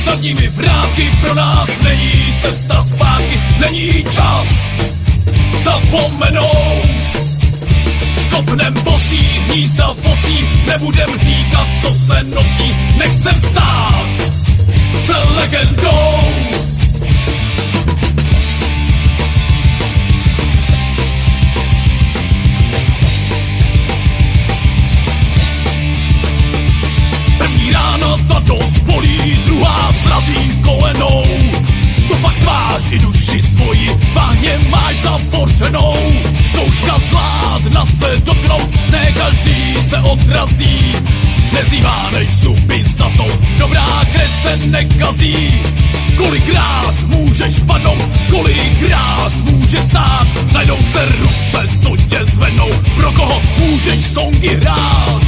zadními vrátky, pro nás není cesta zpátky, není čas zapomenout. Skopnem bosí, hnízda bosí, nebudem říkat, co se nosí, nechcem stát se legendou. Ráno ta dost bolí, druhá srazí kolenou. To pak tvář i duši svoji váhně máš zabořenou. Zkouška zvládna se dotknout, ne každý se odrazí. Nezývá než zuby za to, dobrá krev se nekazí. Kolikrát můžeš spadnout, kolikrát může stát. Najdou se ruce, co tě zvednou, pro koho můžeš songy hrát.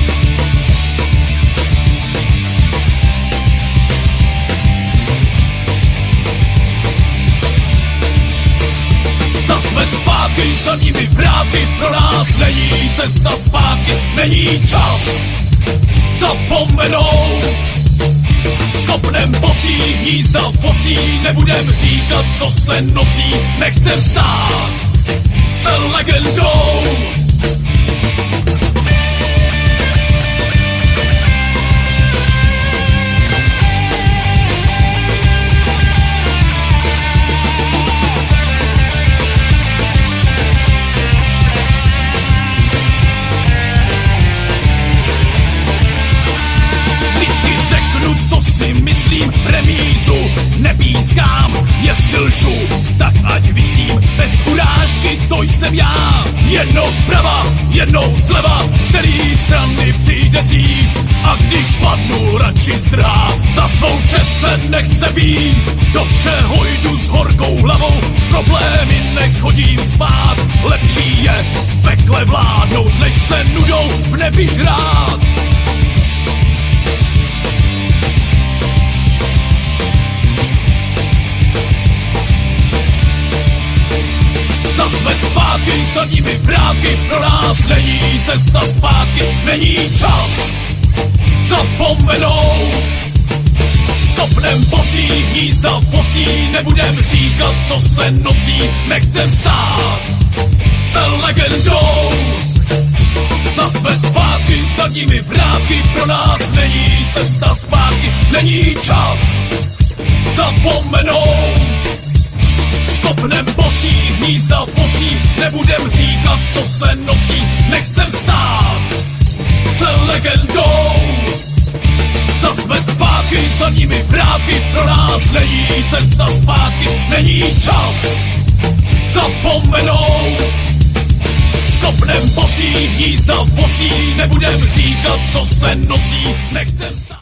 Jsme zpátky, zadními vrátky, pro nás není cesta zpátky, není čas zapomenout. Skopnem bosí, hnízda bosí, nebudem říkat, co se nosí, nechcem stát se legendou. Remízu nepískám, jestli lžu, tak ať visím bez urážky, to jsem já. Jednou zprava, jednou zleva, z který strany přijde dřív. A když spadnu, radši zdrhá, za svou čest se nechce být. Do všeho jdu s horkou hlavou, s problémy nechodím spát. Lepší je v pekle vládnout, než se nudou v nebi žrát. Jsme zpátky, zadními vrátky, pro nás není cesta zpátky, není čas zapomenout. Stopnem bosí, hnízda bosí, nebudem říkat, co se nosí, nechcem stát se legendou. Jsme zpátky, zadními vrátky, pro nás není cesta zpátky, není čas zapomenout. Skopnem bosí, hnízda bosí, nebudem říkat, co se nosí, nechcem stát se legendou. Jsme zpátky, zadními vrátky, pro nás není cesta zpátky, není čas zapomenout. Skopnem bosí, hnízda bosí, nebudem říkat, co se nosí, nechcem stát.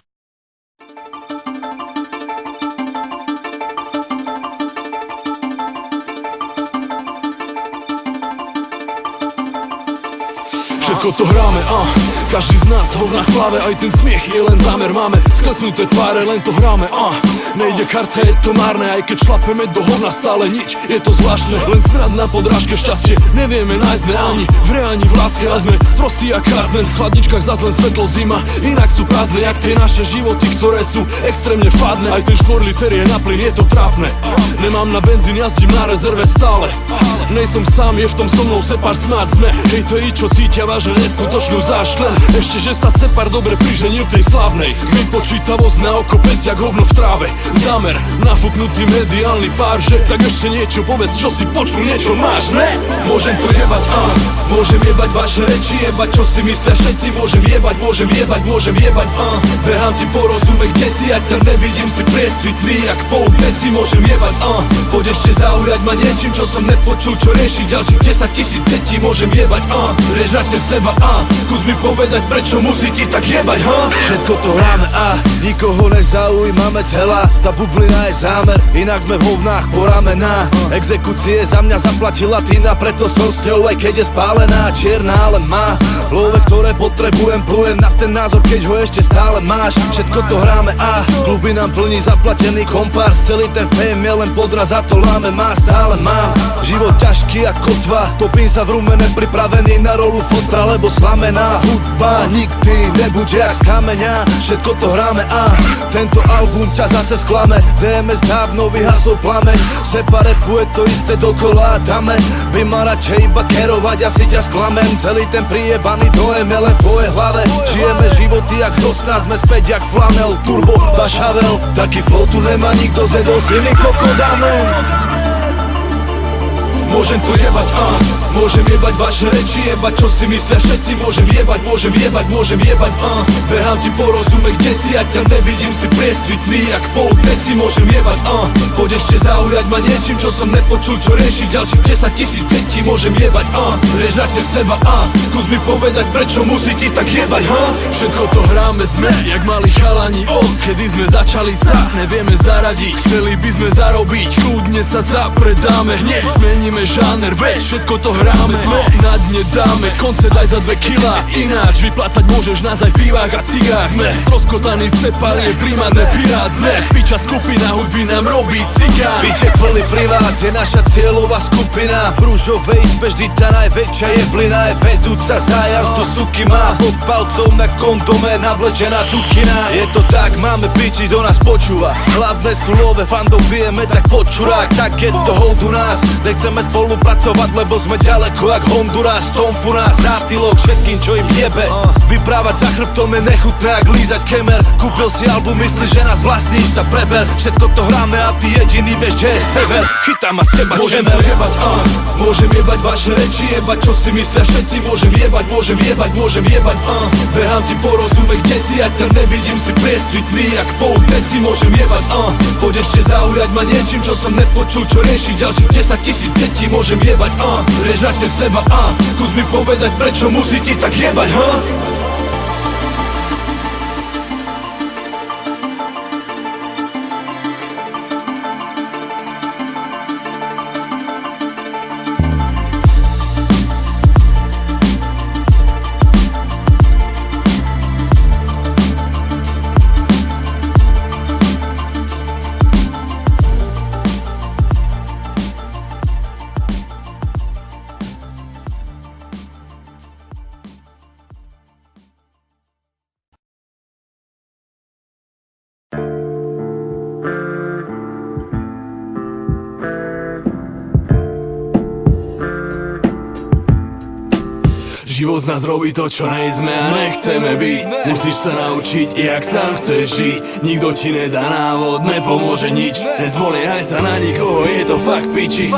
Všetko to hráme, každý z nás hovna v hlave, aj ten smiech je len zámer. Máme sklesnuté tváre, len to hráme, nejde karta, je to márne, aj keď šlapeme do hovna stále nič, je to zvláštne. Len smrad na podrážke, šťastie nevieme nájsť ani v hre, ani v láske, ale sme sprostí jak Cartman. V chladničkách zas len svetlo zima, inak sú prázdne jak tie naše životy, ktoré sú extrémne fádne. Aj ten 4 liter je na plyn, je to trápne. Nemám na benzín, jazdím na rezerve stále. Nejsom sám, je v tom so mnou Separ, smát sme hejteri, čo cítia vážne neskutočnú zášť. Ešte, že sa Separ dobre priženil tej slávnej. Vypočítavosť na oko, pes jak hovno v tráve. Zámer, nafúknutý mediálny pár, že tak ešte niečo povedz, čo si počul, niečo máš, ne? Môžem to jebať, môžem jebať vaše reči, jebať, čo si myslia všetci. Môžem jebať, behám ti po rozume, kde si, ať ťa nevidím, si priesvitný jak poutneci. Môžem jebať, poď ešte zaujať ma niečím, čo som nepočul, čo rieši ďalších 10 000 detí. Môžem jebať, rieš radšej seba, skús mi povedať, prečo musí ti tak jebať, Všetko to hráme, nikoho nezaujímame, celá tá bublina je zámer, inak sme v hovnách po ramená. Exekúcie za mňa zaplatila Tina, preto som s ňou, aj keď je spálená, čierna, ale má love, ktoré potrebujem, plujem na ten názor, keď ho ešte stále máš. Všetko to hráme, kluby nám plní zaplatený kompárs, celý ten fame je len podraz, za to láme, stále mám život ťažký ako kotva, topím sa v rume, nepripravený na rolu fotra. ostra, lebo slamená hudba nikdy nebude jak z kameňa. Všetko to hráme a tento album ťa zase sklame. DMS dávno vyhasol plameň, Sepa repuje to isté dokola. Dame by ma radšej iba kerovať, asi ťa sklamem. Celý ten priebaný dojem je len v tvojej hlave. Žijeme životy jak zosna, sme späť jak flanel. Turbo, bašavel, taký flow tu nemá nikto, zjedol si mi kokodamen. Môžem to jebať, môžem jebať vaše reči, jebať čo si myslia všetci. Môžem jebať, behám ti po rozume, kde si, ja ťa nevidím, si priesvitný jak pol deci. Môžem jebať, poď ešte zaujať ma niečím, čo som nepočul, čo rieši ďalších 10 000 detí. Môžem jebať, rieš radšej seba, skús mi povedať, prečo musí ti tak jebať, Všetko to hráme sme, jak mali chalani. Kedy sme začali sa, nevieme zaradiť. Chceli by sme zarobiť, kľudne sa zapredáme. Hneď zmeníme žáner, veď všetko to hráme. Sme na dne dáme, koncert aj za 2 kila. Ináč vyplácať môžeš nás aj v pivách a cigách. Sme stroskotaný Separ je primárne pirát. Sme piča skupina, hudby nám robí cigán. Piček plný privát je naša cieľová skupina. V rúžovej izbe vždy tá najväčšia jeblina je vedúca zájazdu, suky má pod palcom jak v kondome navlečená cukina. Je to tak, máme piči, do nás počúva. Hlavné sú love, fandom bijeme tak počurák. Tak je to hold u nás, nechceme spolupracovať, lebo sme ďaleko jak Honduras. Stomfu nás, zátylok všetkým, čo im jebe. Vyprávať za chrbtom je nechutné jak lízať kemer. Kúpil si album, myslíš, že nás vlastníš, sa preber. Všetko to hráme a ty jediný vieš, že je sever. Chytám a z teba môžem čemer. to jebať, môžem jebať vaše reči, jebať čo si myslia všetci. Môžem jebať, behám ti po rozume, kde si, ja ťa nevidím, si priesvitný jak pol deci. Môžem jebať, poď ešte zaujať ma niečím, čo som nepočul, čo rieši ďalších 10 000 detí. Môžem jebať, rieš radšej seba, skús mi povedať, prečo musí ti tak jebať, Život z nás robí to, čo nejsme a nechceme byť. Musíš sa naučiť, jak sám chceš žiť. Nikto ti nedá návod, nepomôže nič. Nezpoliehaj sa na nikoho, je to fakt piči.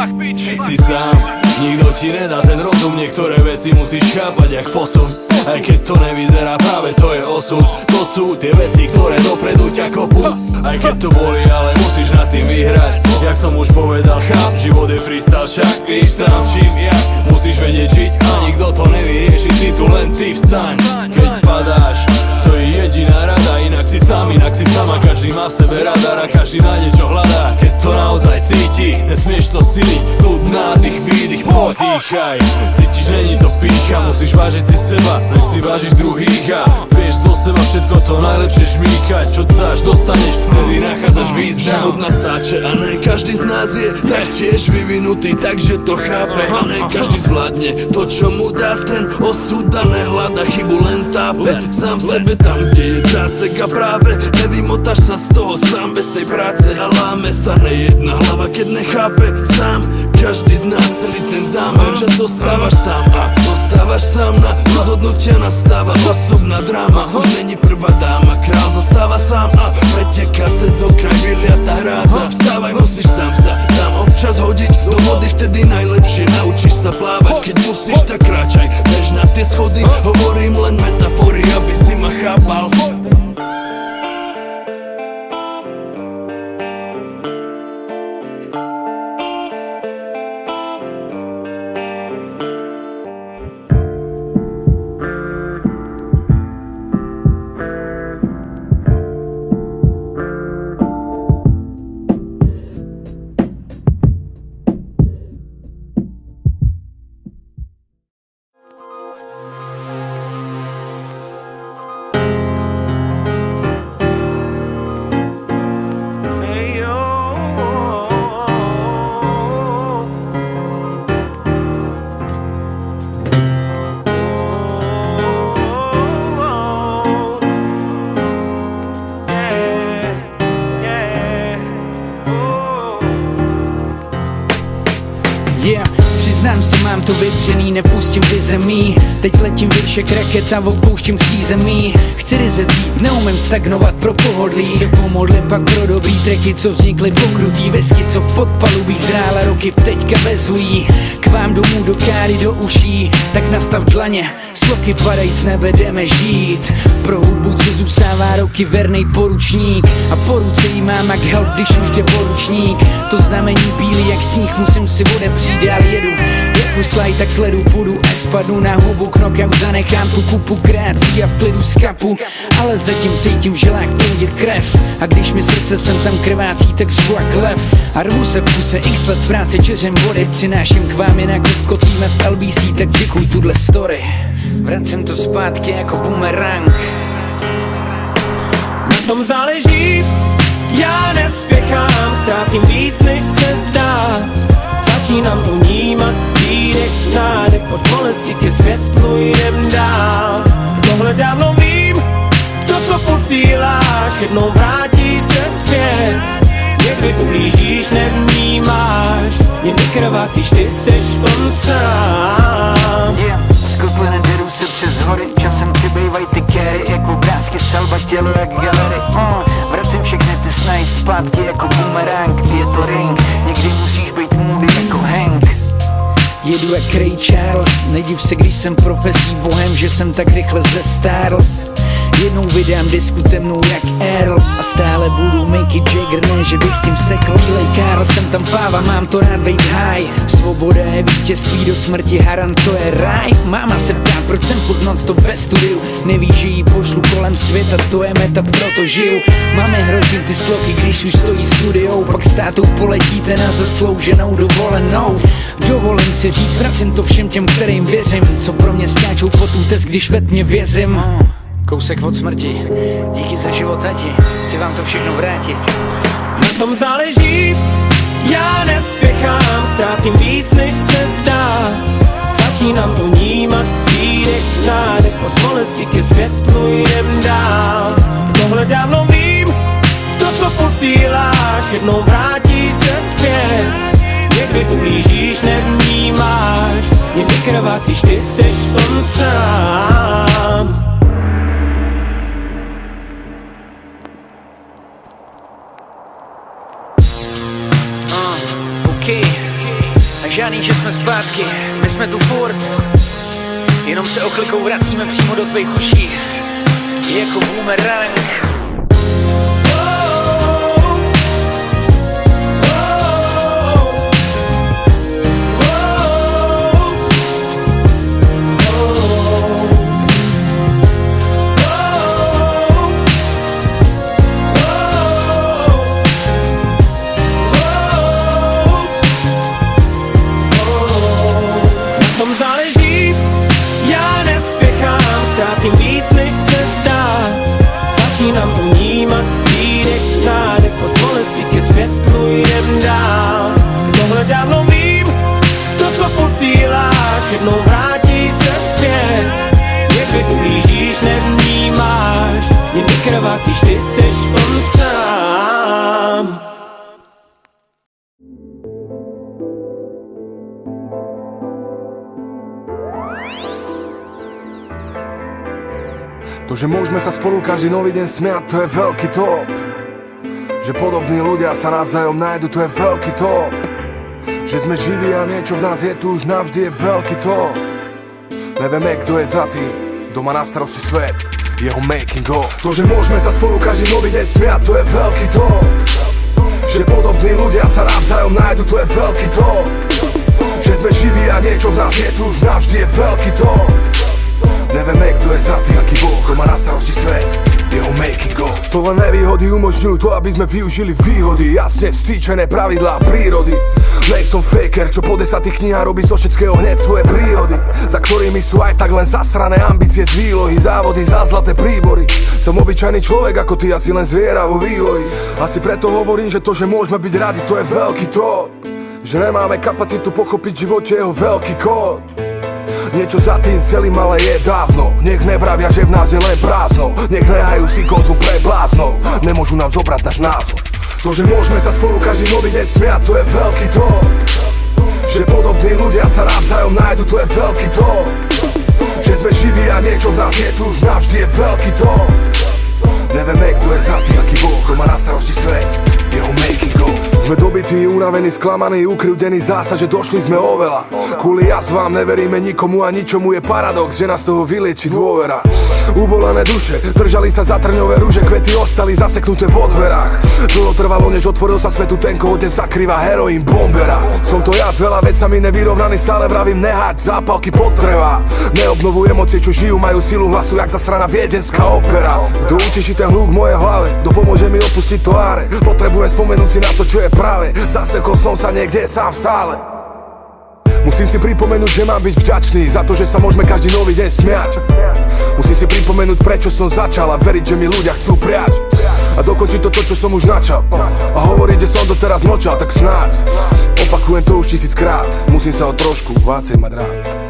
Si sám, nikto ti nedá ten rozum. Niektoré veci musíš chápať jak posun. Aj keď to nevyzerá, práve to je osud. To sú tie veci, ktoré dopredu ťa kopú. Aj keď to boli, ale musíš nad tým vyhrať. Jak som už povedal, cháp, život je freestyle, však víš sám s čím jak. Musíš vedieť žiť a nikto to nevyrieši, si tu len ty vstaň. Keď padáš, to je jediná rada, inak si sám, inak si sama. Každý má v sebe radar a každý nájde čo hľadá. Keď to naozaj cíti, nesmieš to siliť. Kľud, nádych, výdych, poď dýchaj. Cítiš, není to pýcha, musíš vážiť si seba, než si vážiš druhých a vieš zo seba všetko to najlepšie žmýkať. Čo dáš, dostaneš, vtedy nachádzaš význam. Život na sáče a ne každý z nás je taktiež vyvinutý, takže to chápe. A ne každý zvládne to, čo mu dá ten osud a nehľada chybu, len tápe. Sám v sebe tam, kde je zásek a práve nevymotáš sa z toho sám bez tej práce. A láme sa nejedna hlava, keď nechápe sám každý z nás celý ten zámer, že zostávaš sám a zostávaš sám. Na rozhodnutia nastáva osobná dráma. Už není prvá dáma, král zostáva sám a preteká cez okraj vyliata hrádza. Vstávaj, musíš sám sa tam občas hodiť do vody, vtedy najlepšie naučíš sa plávať. Keď musíš, tak kráčaj, bež na tie schody. Hovorím len metafory, aby si ma chápal. to vypřený, nepustím vize mý. Teď letím věšek raketa, opouštím přízemí. Chci ryze být, neumím stagnovat pro pohodlí. Se pomodlím pak pro dobrý tracky, co vznikly pokrutý vesky, co v podpalubí zrála roky, teďka vezují. K vám domů do káry, do uší, tak nastav dlaně, sloky padají z nebe, jdeme žít. Pro hudbu, co zůstává roky, vernej poručník. A po ruce jí mám jak help, když už jde poručník. To znamení bílý jak sníh, musím si odepřít, dál jedu. Jak uslaj, tak ledu půjdu, až spadnu na hubu, knockout, zanechám tu kupu krácí a v klidu skapu. Ale zatím cítím v žilách proudit krev. A když mi srdce sem tam krvácí, tak řvu jak lev. A rvu se v kuse, x let práce, čeřem vody. Přináším k vám jinak kotvíme v LBC, tak děkuj tuhle story. Vracím to zpátky jako bumerang. Na tom záleží, já nespěchám, ztrácím víc než se zdá. Začínám to vnímat, výdech, nádech, od bolesti ke světlu jdem dál. Tohle dávno vím, to co posíláš, jednou vrátí se zpět. Někdy ublížíš, nevnímáš, jen vykrvácíš, ty seš v tom sám. Z kotliny deru se přes hory, časem přibývají ty kéry, jako obrázky salba, tělo jak galery. Vracím všechny ty snahy zpátky jako bumerang, je to ring, někdy musíš být moody jako Hank. Jedu jak Ray Charles, nediv se, když jsem profesí bohem, že jsem tak rychle zestárl. Jednou vydám disku temnou jak Earl a stále budu make it Jagger, ne že bych s tím sekl. Bílej Karl, jsem tam páva, mám to rád bejt high. Svoboda je vítězství do smrti, haran to je ráj. Máma se ptá, proč jsem furt non-stop ve studiu. Neví, že jí pošlu kolem světa, to je meta, proto žiju. Máme hrozím ty sloky, když už stojí studiou, pak s tátou poletíte na zaslouženou dovolenou. Dovolím si říct, vracím to všem těm, kterým věřím, co pro mě skáčou pod útes, když ve tmě vězím. Kousek od smrti, díky za život, tati, chci vám to všechno vrátit. Na tom záleží, já nespěchám, ztrácím víc než se zdá. Začínám to vnímat, výdech, nádech, od bolesti ke světlu jdem dál. Tohle dávno vím, to co posíláš, jednou vrátí se zpět. Někdy ublížíš, nevnímáš, jen vykrvácíš, ty seš v tom sám. A žádný, že jsme zpátky, my jsme tu furt. Jenom se oklikou vracíme přímo do tvých uší, jako boomerang. Víc než se zdá, začínám to vnímat, výdech, nádech, od bolesti ke světlu jdem dál. Tohle dávno vím, to co posíláš, jednou vrátí se zpět. Někdy ublížíš, nevnímáš, jen vykrvácíš, ty seš v tom sám. To, že môžeme sa spolu každý nový deň smiať, to je veľký top. Že podobní ľudia sa navzájom nájdu, to je veľký top. Že sme živí a niečo v nás je tu už navždy, je veľký top. Nevieme, kto je za tým, kto má na starosti svet, jeho making of. To, že môžeme sa spolu každý nový deň smiať, to je veľký top. Že podobní ľudia sa navzájom nájdu, to je veľký top. Že sme živí a niečo v nás je tu už navždy, je veľký top. Nevieme, kto je za tým, aký Boh, kto má na starosti svet, jeho making of. To len nevýhody umožňujú to, aby sme využili výhody, jasne vstýčené pravidlá prírody. Nej som faker, čo po 10 knihách robí zo všetkého hneď svoje príhody, za ktorými sú aj tak len zasrané ambície z výlohy, závody za zlaté príbory. Som obyčajný človek ako ty, asi len zviera vo vývoji. Asi preto hovorím, že to, že môžeme byť radi, to je veľký top. Že nemáme kapacitu pochopiť v živote jeho veľký kód. Niečo za tým celým ale je dávno. Nech nevravia, že v nás je len prázdno. Nech nehajú si konzum pre bláznov. Nemôžu nám zobrať náš názor. To, že môžeme sa spolu každý nový deň smiať, to je veľký top. Že podobní ľudia sa navzájom nájdu, to je veľký dom. Že sme živí a niečo v nás je tu už navždy, je veľký dom. Nevieme, kto je za tým, aký Boh, kto má na starosti svet, jeho making of. Sme dobití, unavení, sklamaní, ukryvdení, zdá sa, že došli sme oveľa. Kvôli jazvám neveríme nikomu a ničomu, je paradox, že nás toho vylieči dôvera. Ubolené duše, držali sa za trňové rúže, kvety ostali zaseknuté vo dverách. Dlho trvalo, než otvoril sa svetu ten, koho dnes zakrýva heroín bombera. Som to ja s veľa vecami nevyrovnaný, stále vravím nehať zápalky potreba. Neobnovuj emócie, čo žijú, majú silu hlasu, jak zasraná viedenská opera. Kto uteší ten hluk v mojej hlave, kto pomôže mi opustiť toáre. Potrebujem spomenúť si na to, čo je práve. Zasekol som sa niekde sám v sále. Musím si pripomenúť, že mám byť vďačný za to, že sa môžeme každý nový deň smiať. Musím si pripomenúť, prečo som začal a veriť, že mi ľudia chcú prijať. A dokončiť to, čo som už načal. A hovoriť, že som doteraz mlčal, tak snáď. Opakujem to už 1000-krát. Musím sa o trošku vácej mať rád.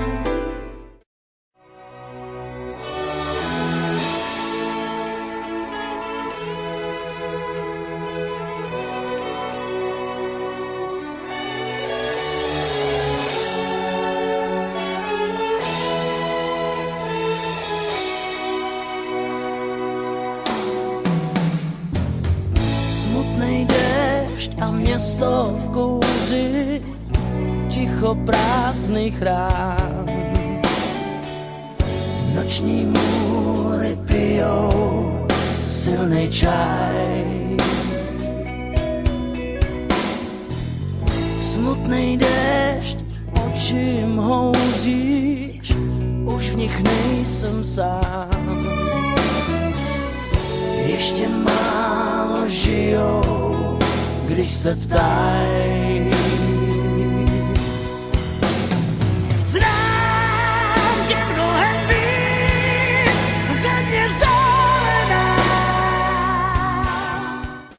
Smutnej déšť a město v kouři, ticho prázdných rán. Noční můry pijou silnej čaj. Smutnej déšť, očím houříš, už v nich nejsem sám. Ještě málo žijou, když se ptají.